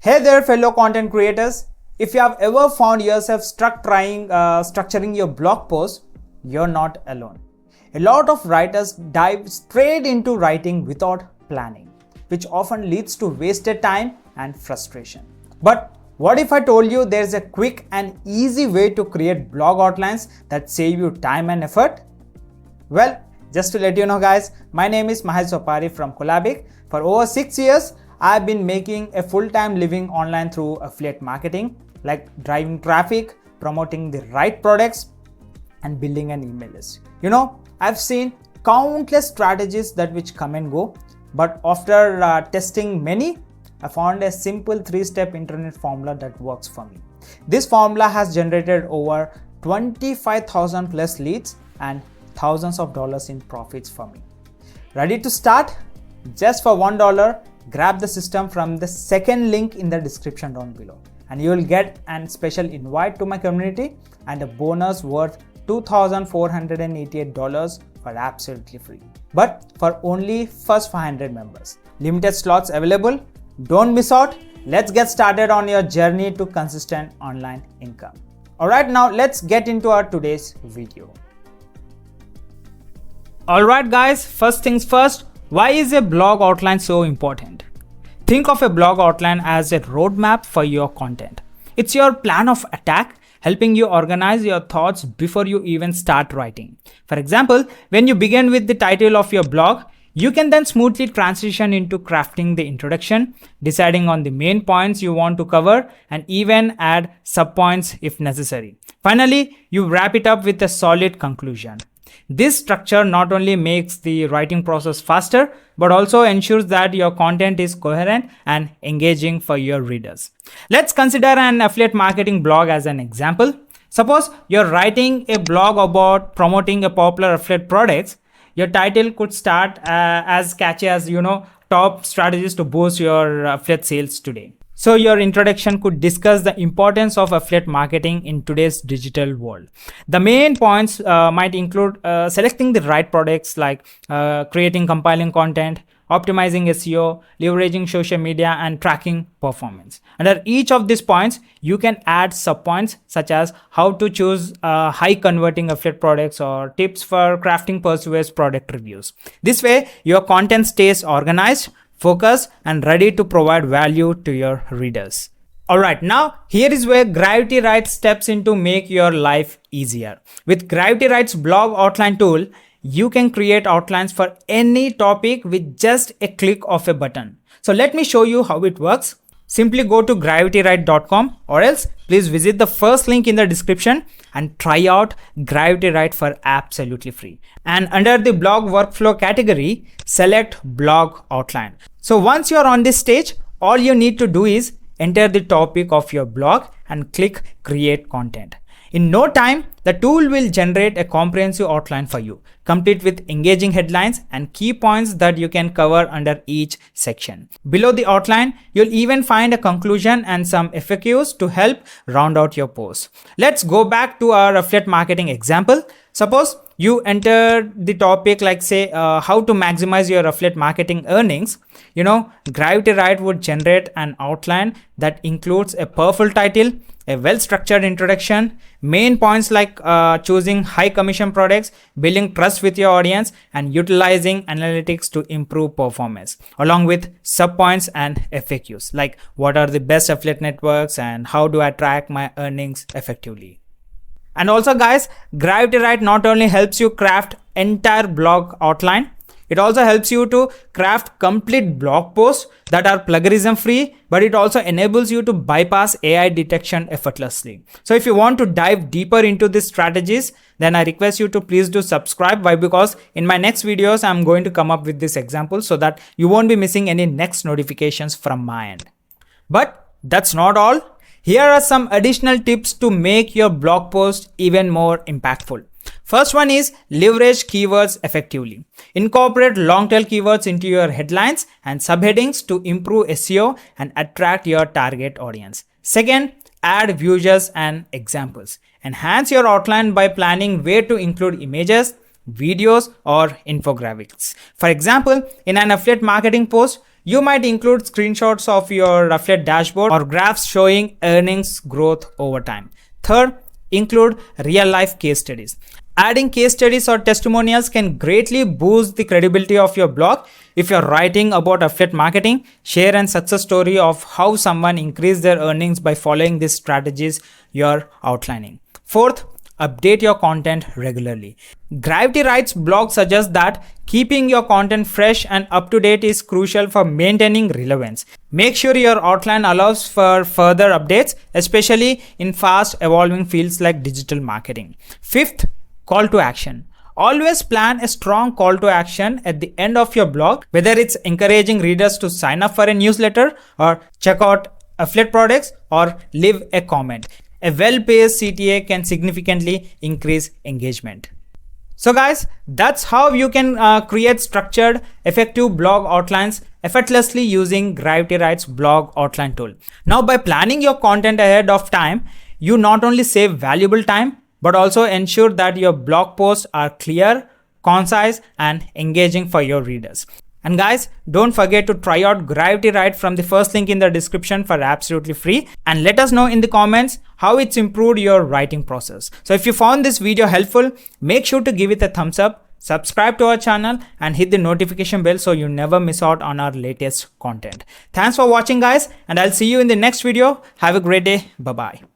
Hey there, fellow content creators. If you have ever found yourself stuck trying structuring your blog post, you're not alone. A lot of writers dive straight into writing without planning, which often leads to wasted time and frustration. But what if I told you there's a quick and easy way to create blog outlines that save you time and effort? Well, just to let you know guys, my name is Mahesh Sopari from Collabik. For over 6 years, I've been making a full-time living online through affiliate marketing, like driving traffic, promoting the right products, and building an email list. I've seen countless strategies that which come and go, but after testing many, I found a simple 3-step internet formula that works for me. This formula has generated over 25,000 plus leads and thousands of dollars in profits for me. Ready to start? Just for $1, grab the system from the second link in the description down below, and you will get a special invite to my community and a bonus worth $2,488 for absolutely free, but for only first 500 members. Limited slots available. Don't miss out. Let's get started on your journey to consistent online income. Alright, now let's get into our today's video. Alright guys, first things first, why is a blog outline so important? Think of a blog outline as a roadmap for your content. It's your plan of attack, helping you organize your thoughts before you even start writing. For example, when you begin with the title of your blog, you can then smoothly transition into crafting the introduction, deciding on the main points you want to cover, and even add subpoints if necessary. Finally, you wrap it up with a solid conclusion. This structure not only makes the writing process faster, but also ensures that your content is coherent and engaging for your readers. Let's consider an affiliate marketing blog as an example. Suppose you're writing a blog about promoting a popular affiliate products. Your title could start as catchy as, top strategies to boost your affiliate sales today. So your introduction could discuss the importance of affiliate marketing in today's digital world. The main points might include selecting the right products, like creating compiling content, optimizing SEO, leveraging social media, and tracking performance. Under each of these points, you can add subpoints such as how to choose high converting affiliate products or tips for crafting persuasive product reviews. This way, your content stays organized, focused, and ready to provide value to your readers. Alright, now here is where Gravity Write steps in to make your life easier. With Gravity Write's blog outline tool, you can create outlines for any topic with just a click of a button. So let me show you how it works. Simply go to gravitywrite.com, or else please visit the first link in the description and try out Gravity Write for absolutely free. And under the blog workflow category, select blog outline. So once you're on this stage, all you need to do is enter the topic of your blog and click create content. In no time, the tool will generate a comprehensive outline for you, complete with engaging headlines and key points that you can cover under each section. Below the outline, you'll even find a conclusion and some FAQs to help round out your post. Let's go back to our affiliate marketing example. Suppose you enter the topic like say how to maximize your affiliate marketing earnings. Gravity Write would generate an outline that includes a powerful title, a well-structured introduction, main points like choosing high commission products, building trust with your audience, and utilizing analytics to improve performance, along with subpoints and FAQs like what are the best affiliate networks and how do I track my earnings effectively. And also guys, Gravity Write not only helps you craft entire blog outline, it also helps you to craft complete blog posts that are plagiarism free, but it also enables you to bypass AI detection effortlessly. So if you want to dive deeper into these strategies, then I request you to please do subscribe. Why? Because in my next videos, I'm going to come up with this example so that you won't be missing any next notifications from my end. But that's not all. Here are some additional tips to make your blog post even more impactful. First one is leverage keywords effectively. Incorporate long tail keywords into your headlines and subheadings to improve SEO and attract your target audience. Second, add visuals and examples. Enhance your outline by planning where to include images, videos, or infographics. For example, in an affiliate marketing post, You might include screenshots of your affiliate dashboard or graphs showing earnings growth over time. Third, include real life case studies. Adding case studies or testimonials can greatly boost the credibility of your blog. If you're writing about affiliate marketing, share a success story of how someone increased their earnings by following these strategies you're outlining. Fourth, update your content regularly. Gravity Write's blog suggests that keeping your content fresh and up to date is crucial for maintaining relevance. Make sure your outline allows for further updates, especially in fast evolving fields like digital marketing. Fifth, call to action. Always plan a strong call to action at the end of your blog, whether it's encouraging readers to sign up for a newsletter or check out affiliate products or leave a comment. A well-paced CTA can significantly increase engagement. So guys, that's how you can create structured, effective blog outlines effortlessly using Gravity Write's blog outline tool. Now, by planning your content ahead of time, you not only save valuable time, but also ensure that your blog posts are clear, concise, and engaging for your readers. And guys, don't forget to try out Gravity Write from the first link in the description for absolutely free, and let us know in the comments how it's improved your writing process. So if you found this video helpful, make sure to give it a thumbs up, subscribe to our channel, and hit the notification bell so you never miss out on our latest content. Thanks for watching guys, and I'll see you in the next video. Have a great day. Bye bye.